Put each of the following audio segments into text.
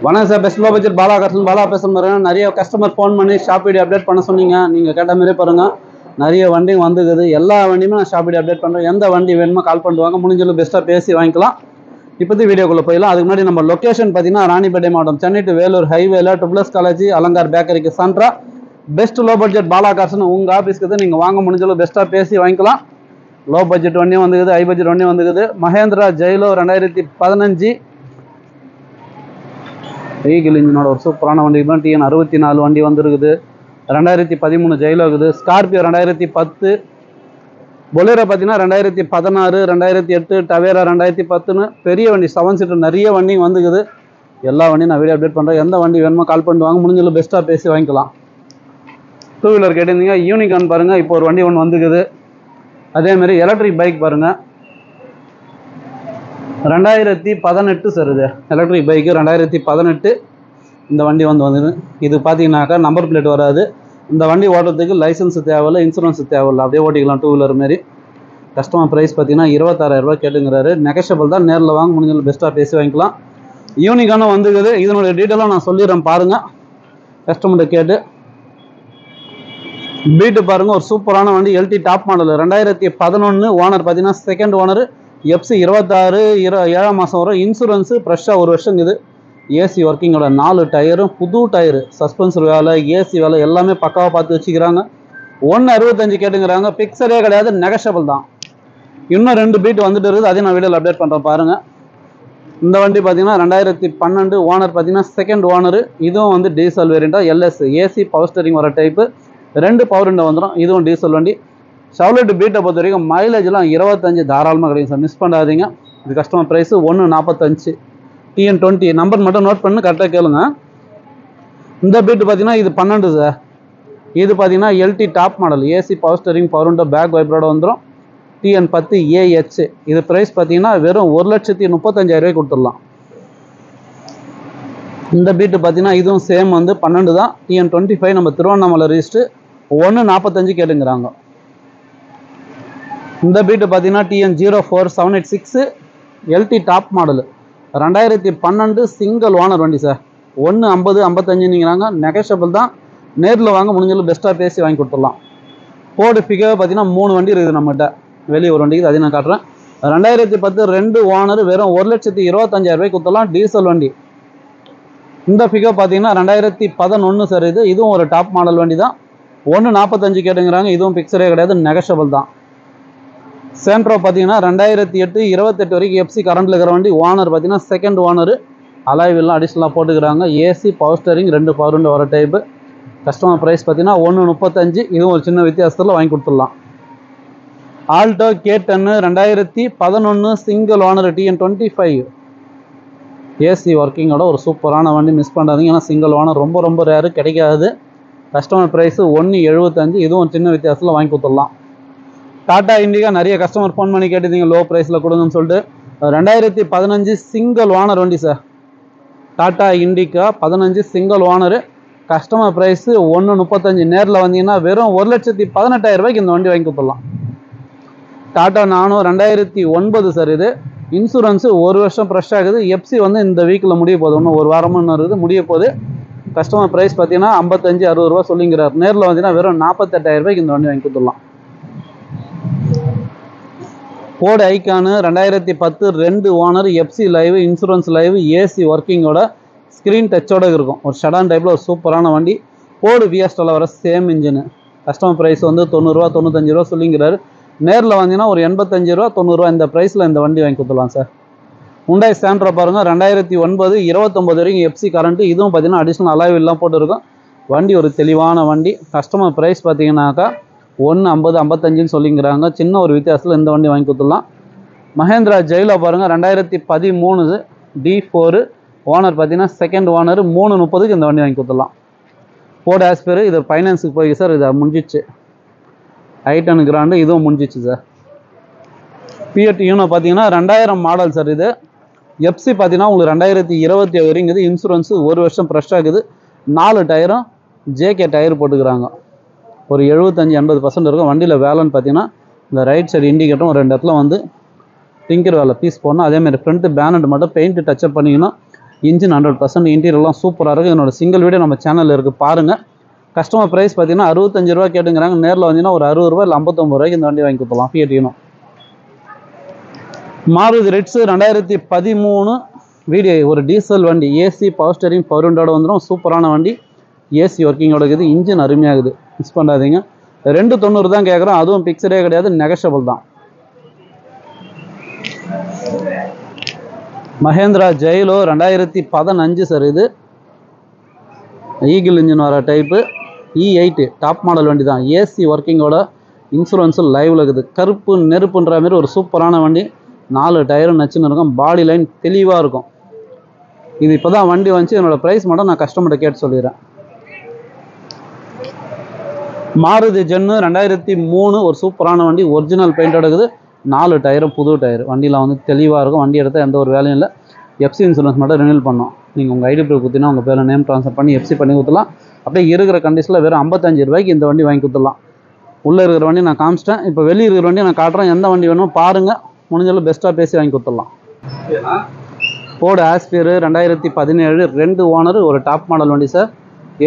வணக்கம் sir, best low budget Bala cars Bala பேசுகிறேன். நிறைய கஸ்டமர் ஃபோன் பண்ணி ஷாப் வீடியோ அப்டேட் பண்ண சொன்னீங்க. நீங்கள் கேட்ட மாதிரி பாருங்கள், நிறைய வண்டி வந்துக்குது. எல்லா வண்டியுமே நான் ஷாப் வீடியோ அப்டேட் பண்ணுறேன். எந்த வண்டி வேணுமோ கால் பண்ணுவாங்க, முடிஞ்சளவு பெஸ்ட்டாக பேசி வாங்கிக்கலாம். இப்போது வீடியோக்குள்ளே போயிடலாம். அதுக்கு முன்னாடி நம்ம லொக்கேஷன் பார்த்தீங்கன்னா ராணிப்பேட்டை மாவட்டம், சென்னை டு வேலூர் ஹைவேல ட்ரிபிள்எஸ் காலேஜ் அலங்கார் பேக்கரிக்கு சென்ட்ரா பெஸ்ட் லோ பட்ஜெட் பாலா கார்ஸ்னு உங்கள் ஆஃபீஸ்க்கு நீங்கள் வாங்க முடிஞ்சளவு பெஸ்ட்டாக பேசி வாங்கிக்கலாம். லோ பட்ஜெட் வண்டியும் வந்துக்குது, ஹை பட்ஜெட் வண்டியும் வந்துக்குது. மஹேந்திரா ஜெயிலோ 2015 வெஹிக்கிள் இன்ஜினோட ஒரு சூப்பரான வண்டி தான். TN 64 வண்டி வந்துருக்குது. 2013 ஜெயிலோ இருக்குது. ஸ்கார்பியோ 2010, பொலேரோ பார்த்தீங்கன்னா 2016, 2008, டவேரா 2010ன்னு பெரிய வண்டி 7 சீட்டர் நிறைய வண்டி வந்துக்குது. எல்லா வண்டியும் நான் வீடியோ அப்டேட் பண்ணுறேன். எந்த வண்டி வேணுமோ கால் பண்ணுவாங்க, முடிஞ்சளவு பெஸ்ட்டாக பேசி வாங்கிக்கலாம். டூ வீலர் கேட்டிருந்தீங்க, யூனிகார்ன் பாருங்கள், இப்போ ஒரு வண்டி ஒன்று வந்துக்குது. அதேமாதிரி எலக்ட்ரிக் பைக் பாருங்கள், 2018 சார். இது எலக்ட்ரிக் பைக்கு 2018 இந்த வண்டி வந்து இது பார்த்தீங்கன்னாக்கா நம்பர் பிளேட் வராது. இந்த வண்டி ஓட்டுறதுக்கு லைசன்ஸ் தேவையில்லை, இன்சூரன்ஸ் தேவையில்லை, அப்படியே ஓட்டிக்கலாம். டூ வீலர் மாரி. கஸ்டமர் ப்ரைஸ் பார்த்தீங்கன்னா 26,000 கேட்டுங்கிறாரு. நெகஷபிள் தான், நேரில் வாங்க முடிஞ்சது பெஸ்ட்டாக பேசி வாங்கிக்கலாம். யூனிக்கானும் வந்துக்குது. இதனுடைய டீட்டெயிலாக நான் சொல்லிடுறேன் பாருங்கள், கஸ்டமர்கிட்ட கேட்டு. பீட்டு பாருங்கள், ஒரு சூப்பரான வண்டி. LT டாப் மாடல் 2011, ஓனர் பார்த்தீங்கன்னா செகண்ட் ஓனர். FC 26 7ஆம் மாதம் வரும். இன்சூரன்ஸு ஃப்ரெஷ்ஷாக 1 வருஷம் இருக்குது. ஏசி ஒர்க்கிங்கோட 4 டயரும் புது டயரு, சஸ்பென்சர் வேலை, ஏசி வேலை எல்லாமே பக்காவாக பார்த்து வச்சுக்கிறாங்க. 165 கேட்டுங்கிறாங்க. பிக்சரே கிடையாது, நெகஷபிள் தான். இன்னும் 2 பீட் வந்துட்டு இருக்குது, அதையும் நான் வீடியோவில் அப்டேட் பண்ணுறேன் பாருங்கள். இந்த வண்டி பார்த்தீங்கன்னா 2012, ஓனர் பார்த்தீங்கன்னா செகண்ட் ஓனரு. இதுவும் வந்து டீசல் வேரியண்ட்டாக LS ஏசி பவர் ஸ்டேரிங் வர டைப்பு. 2 பவர் விண்டோ வந்துடும். இதுவும் டீசல் வண்டி. ஷவுலெட் பீட்டை பொறுத்த வரைக்கும் மைலேஜ்லாம் 25 தாராளமாக கிடைக்கும் சார், மிஸ் பண்ணாதீங்க. இது கஸ்டமர் ப்ரைஸு 145. TN 20 நம்பர் மட்டும் நோட் பண்ணி கரெக்டாக கேளுங்க. இந்த பீட்டு பார்த்தீங்கன்னா இது 12 சார். இது பார்த்தீங்கன்னா LT top model, AC power steering power window back வைப்பரோட வந்துடும். TN 10 AH. இது ப்ரைஸ் பார்த்தீங்கன்னா வெறும் 1,35,000 கொடுத்துடலாம். இந்த பீட்டு பார்த்தீங்கன்னா இதுவும் சேம் வந்து 12 தான். TN 25 நம்ம திருவண்ணாமலை ரிஜிஸ்ட்ரு. 145 கேட்டுங்கிறாங்க. இந்த பீட்டு பார்த்தீங்கன்னா TN 04786 LT top model 2012 single owner வண்டி சார். 150 55ங்கிறாங்க. நெகஷபிள் தான், நேரில் வாங்க முடிஞ்சளவு பெஸ்ட்டாக பேசி வாங்கி கொடுத்துடலாம். போர்டு பிக்கப் பார்த்தீங்கன்னா 3 வண்டி இருக்குது நம்மகிட்ட. வெளியே ஒரு வண்டிக்கு அதையும் நான் காட்டுறேன். 2010 2 ஓனர், வெறும் 1,25,000 கொடுத்துடலாம். டீசல் வண்டி. இந்த பிக்கப் பார்த்தீங்கன்னா 2011 சார். இதுவும் ஒரு டாப் மாடல் வண்டி தான். 145 கேட்டுங்கிறாங்க. இதுவும் பிக்சரே கிடையாது, நெகஷபிள் தான். சென்ட்ரோ பார்த்தீங்கன்னா 2008 28 வரைக்கும் FC கரண்டில் இருக்கிற வண்டி. ஓனர் பார்த்தீங்கன்னா செகண்ட் ஓனரு. அலாய்வெல்லாம் அடிஷ்னலாக போட்டுக்கிறாங்க. AC power steering 2 power window வர டைப்பு. கஸ்டமர் ப்ரைஸ் பார்த்தீங்கன்னா 135. இதுவும் ஒரு சின்ன வித்தியாசத்தில் வாங்கி கொடுத்துடலாம். Alto K10 2011 single owner, TN 25 AC ஒர்க்கிங்கோட ஒரு சூப்பரான வண்டி, மிஸ் பண்ணாதீங்க. ஏன்னா சிங்கிள் ஓனர் ரொம்ப ரொம்ப ரேரு, கிடைக்காது. Customer price 175. இதுவும் சின்ன வித்தியாசத்தில் வாங்கி கொடுத்துடலாம். டாடா இண்டிகா நிறைய கஸ்டமர் ஃபோன் பண்ணி கேட்டிருந்தீங்க, லோ ப்ரைஸில் கொடுங்கன்னு சொல்லிட்டு. 2015 சிங்கிள் ஓனர் வண்டி சார். Tata Indica 15 single owner. Customer price 135. நேரில் வந்தீங்கன்னா வெறும் 1,18,000 இந்த வண்டி வாங்கி கொடுத்துடலாம். டாடா நானோ 2009 சார். இது இன்சூரன்ஸு 1 வருஷம் ஃப்ரெஷ் ஆகுது. FC வந்து இந்த வீக்கில் முடிய போகுது, இன்னும் 1 வாரமும் இன்னும் இருக்குது, முடிய போகுது. கஸ்டமர் ப்ரைஸ் பார்த்தீங்கன்னா 55-60 ரூபா சொல்லிங்கிறார். நேரில் வந்தீங்கன்னா வெறும் 48,000 இந்த வண்டி வாங்கி கொடுத்துடலாம். Ford Ikon 2010 2 owner, FC live, insurance live, AC ஒர்க்கிங்கோட ஸ்க்ரீன் டச்சோட இருக்கும். ஒரு ஷடான் டைப்பில் ஒரு சூப்பரான வண்டி. போர்டு விஎஸ்டில் வர சேம் இன்ஜினு. கஸ்டமர் ப்ரைஸ் வந்து 90 ரூபா 95 ரூபா சொல்லிங்கிறாரு. நேரில் வந்தீங்கன்னா ஒரு 85 ரூபா 90 ரூபா இந்த ப்ரைஸில் இந்த வண்டி வாங்கி கொடுத்துடலாம் சார். ஹுண்டாய் சாண்ட்ரோ பாருங்கள், 2009 29 வரைக்கும் FC கரண்ட்டு. இதுவும் பார்த்தீங்கன்னா அடிஷ்னல் அலாய்வெல்லாம் போட்டுருக்கும். வண்டி ஒரு தெளிவான வண்டி. கஸ்டமர் ப்ரைஸ் பார்த்தீங்கன்னாக்கா 150 55ன்னு சொல்லிங்கிறாங்க. சின்ன ஒரு வித்தியாசத்தில் இந்த வண்டி வாங்கி கொடுத்துடலாம். மஹேந்திரா ஜெயிலோ பாருங்கள், 2013 D4 ஓனர் பார்த்தீங்கன்னா செகண்ட் ஓனர். 330க்கு இந்த வண்டி வாங்கி கொடுத்துடலாம். போர்டு ஆஸ்பேரு. இது ஃபைனான்ஸுக்கு போய் சார், இது முடிஞ்சிச்சு. I10 கிராண்டு, இதுவும் முடிஞ்சிச்சு சார். Fiat Uno பார்த்தீங்கன்னா 2000 மாடல் சார். இது FC பார்த்தீங்கன்னா உங்களுக்கு 2020 வரைக்குது. இன்சூரன்ஸு 1 வருஷம் ஃப்ரெஷ் ஆகுது. 4 டயரும் JK டயர் போட்டுக்கிறாங்க. ஒரு 75-80% இருக்கும். வண்டியில் வேலைன்னு பார்த்தீங்கன்னா இந்த ரைட் சைடு இண்டிகேட்டரும் 2 இடத்துல வந்து டிங்கர் வேலை பீஸ் போடணும். அதேமாதிரி ஃப்ரண்ட் பேனட் மட்டும் பெயிண்ட் டச்சப் பண்ணிக்கணும். இன்ஜின் 100% இன்டீரியர்லாம் சூப்பராக இருக்குது. என்னோட சிங்கிள் வீடியோ நம்ம சேனலில் இருக்குது பாருங்கள். கஸ்டமர் ப்ரைஸ் பார்த்தீங்கன்னா 65 ரூபா கேட்டுங்கிறாங்க. நேரில் வந்தீங்கன்னா ஒரு 60 ரூபா இல்லை 59 ரூபாய்க்கு இந்த வண்டி வாங்கி கொடுத்துடலாம். ஃபியட் மாருதி ரிட்ஸ் 2013 வீடியோ, ஒரு டீசல் வண்டி, ஏசி பவர் ஸ்டீரிங் பவர் விண்டோட வந்துடும். சூப்பரான வண்டி, ஏசி ஒர்க்கிங்கோட இருக்குது, இன்ஜின் அருமையாகுது, மிஸ் பண்ணாதீங்க. 290 தான் கேட்குறோம், அதுவும் பிக்சரே கிடையாது, நெகஷபிள் தான். மஹேந்திரா ஜெயிலோ 2015 சார், இது ஈகிள் இன்ஜின் வர டைப்பு, E8 டாப் மாடல் வண்டி தான், ஏசி ஒர்க்கிங்கோட, இன்சூரன்ஸும் லைவில் இருக்குது. கருப்பு நெருப்புன்ற மாதிரி ஒரு சூப்பரான வண்டி, 4 டயரும் நச்சுன்னு இருக்கும், பாடி லைன் தெளிவாக இருக்கும். இது இப்போ தான் வண்டி வந்துச்சு, என்னோட ப்ரைஸ் மட்டும் நான் கஸ்டமர்கிட்ட கேட்டு சொல்லிடுறேன். மாருதி ஜென்னு 2003 ஒரு சூப்பரான வண்டி, ஒரிஜினல் பெயிண்டோட இருக்குது, 4 டயரும் புது டயர், வண்டியில் வந்து தெளிவாக இருக்கும். வண்டி எடுத்தால் எந்த ஒரு வேலையும் இல்லை. எஃப்சி இன்சூரன்ஸ் மட்டும் ரினியூல் பண்ணோம். நீங்கள் உங்கள் ஐடி ப்ரூஃப் கொடுத்தீங்கன்னா உங்கள் பேரில் நேம் ட்ரான்ஸ்ஃபர் பண்ணி எஃப்சி பண்ணி கொடுத்துலாம். அப்படியே இருக்கிற கண்டிஷனில் வெறும் 55 ரூபாய்க்கு இந்த வண்டி வாங்கி கொடுத்துடலாம். உள்ளே இருக்கிற வண்டி நான் காமிச்சிட்டேன், இப்போ வெளியே இருக்கிற வண்டி நான் காட்டுறேன். எந்த வண்டி வேணும் பாருங்கள், முடிஞ்சாலும் பெஸ்ட்டாக பேசி வாங்கி கொடுத்துடலாம். ஃபோர்டு ஆஸ்பியர் 2017 2 ஓனர், ஒரு டாப் மாடல் வண்டி sir.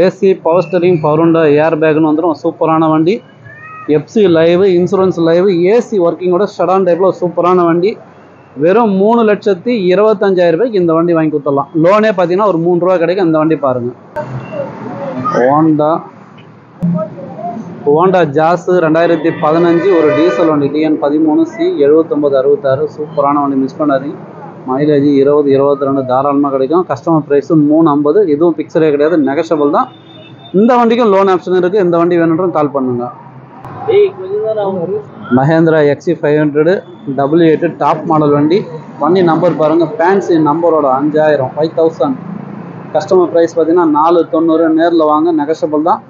AC power steering power window air பேக்னு வந்துடும், சூப்பரான வண்டி. FC live, insurance live, AC ஒர்க்கிங்கோட ஷடான் டைப்பில் ஒரு சூப்பரான வண்டி. வெறும் 3,25,000 ரூபாய்க்கு இந்த வண்டி வாங்கி கொடுத்துடலாம். லோனே பார்த்தீங்கன்னா ஒரு 3 ரூபா கிடைக்கும். இந்த வண்டி பாருங்கள். ஹோண்டா ஜாஸ் 2015 ஒரு டீசல் வண்டி, TN13C 7966, சூப்பரான வண்டி, மிஸ் பண்ணாதீங்க. மைலேஜ் 20, 22 தாராளமாக கிடைக்கும். கஸ்டமர் ப்ரைஸு 350, இதுவும் பிக்சரே கிடையாது, நெகஷபிள் தான். இந்த வண்டிக்கும் லோன் ஆப்ஷன் இருக்குது. இந்த வண்டி வேணுன்றும் கால் பண்ணுங்க. Mahindra XC500 W8 top model வண்டி. வண்டி நம்பர் பாருங்கள், ஃபேன்சி நம்பரோட 5000 கஸ்டமர் ப்ரைஸ் பார்த்தீங்கன்னா 490. நேரில் வாங்க, நெகஷபிள் தான்.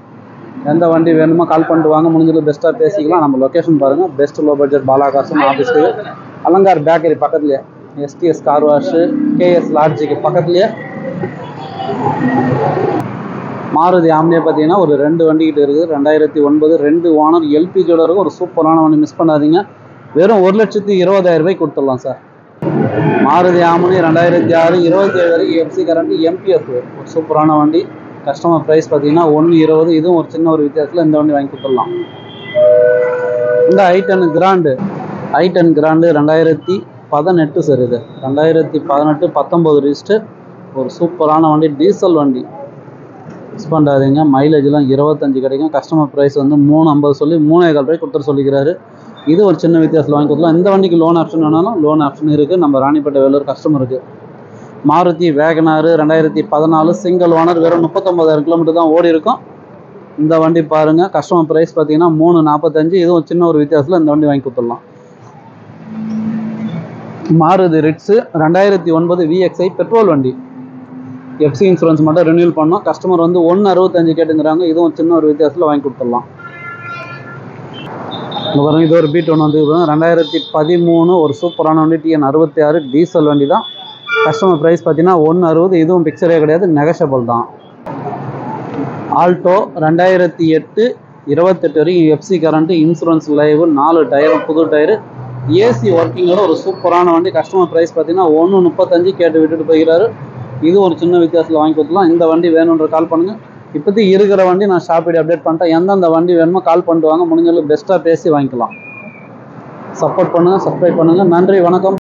எந்த வண்டி வேணுமோ கால் பண்ணிட்டு வாங்க, முடிஞ்சது பெஸ்ட்டாக பேசிக்கலாம். நம்ம லொக்கேஷன் பாருங்கள், பெஸ்ட் லோ பட்ஜெட் பாலாகாசன் ஆஃபீஸ்க்கு, அலங்கார் பேக்கரி பக்கத்துலேயே, STS கார் வாஷு, KS லாட்ஜுக்கு பக்கத்துலேயே. மாருதி ஆம்னியே பார்த்தீங்கன்னா ஒரு 2 வண்டிக்கிட்ட இருக்குது, 2009 2 ஓனர், LPGயோட இருக்கும், ஒரு சூப்பரான வண்டி, மிஸ் பண்ணாதீங்க. வெறும் 1,20,000 ரூபாய்க்கு கொடுத்துடலாம் சார். மாருதி ஆம்னி 2006 27 வரைக்கும் எஃப்சி கரண்ட் MPF, ஒரு சூப்பரான வண்டி. கஸ்டமர் ப்ரைஸ் பார்த்தீங்கன்னா 120, இதுவும் ஒரு சின்ன ஒரு வித்தியாசத்தில் இந்த வண்டி வாங்கி கொடுத்துடலாம். இந்த i10 கிராண்டு 2018 சார், இது 2018 19 ரிஜிஸ்டர், ஒரு சூப்பரான வண்டி, டீசல் வண்டி, மிஸ் பண்ணாதீங்க. மைலேஜ்லாம் 25 கிடைக்கும். கஸ்டமர் ப்ரைஸ் வந்து 350 சொல்லி 3,15 ரூபாய்க்கு கொடுத்துட்டு சொல்லிக்கிறாரு. இது ஒரு சின்ன வித்தியாசத்தில் வாங்கி கொடுக்கலாம். இந்த வண்டிக்கு லோன் ஆப்ஷன் வேணாலும் லோன் ஆப்ஷன் இருக்குது. நம்ம ராணிப்பேட்டை வேலூர் கஸ்டமருக்கு. மாருதி வேகனார் 2014 சிங்கிள் ஓனர், வெறும் 39,000 கிலோமீட்டர் தான் ஓடி இருக்கும். இந்த வண்டி பாருங்கள், கஸ்டமர் ப்ரைஸ் பார்த்தீங்கன்னா 345, இதுவும் சின்ன ஒரு வித்தியாசத்தில் இந்த வண்டி வாங்கி கொடுத்துடலாம். மாருதி ரிட்ஸு 2009 VXI பெட்ரோல் வண்டி, எஃப்சி இன்சூரன்ஸ் மட்டும் ரினியூல் பண்ணோம். கஸ்டமர் வந்து 165 கேட்டுங்கிறாங்க, இதுவும் சின்ன ஒரு வித்தியாசத்தில் வாங்கி கொடுத்துடலாம். இங்கே பாருங்கள், இது ஒரு B1 வந்து 2013 ஒரு சூப்பரான வண்டி, TN66 டீசல் வண்டி தான். கஸ்டமர் ப்ரைஸ் பார்த்தீங்கன்னா 160, இதுவும் பிக்சரே கிடையாது, நெகஷபிள் தான். ஆல்டோ 2008 28 வரைக்கும் எஃப்சி கரண்ட்டு, இன்சூரன்ஸ் லைவ், 4 டயரும் புது டயரு, ஏசி ஒர்க்கிங்கோட ஒரு சூப்பரான வண்டி. கஸ்டமர் ப்ரைஸ் பார்த்தீங்கன்னா 135 கேட்டு விட்டுட்டு போகிறாரு. இது ஒரு சின்ன வித்தியாசத்தில் வாங்கி கொடுத்துலாம். இந்த வண்டி வேணுன்ற கால் பண்ணுங்கள். இப்போதைக்கு இருக்கிற வண்டி நான் ஷாப்பிடி அப்டேட் பண்ணிட்டேன். எந்தெந்த வண்டி வேணுமோ கால் பண்ணிட்டு வாங்க, முடிஞ்சளவுக்கு பெஸ்ட்டாக பேசி வாங்கிக்கலாம். சப்போர்ட் பண்ணுங்கள், சப்ஸ்கிரைப் பண்ணுங்கள். நன்றி, வணக்கம்.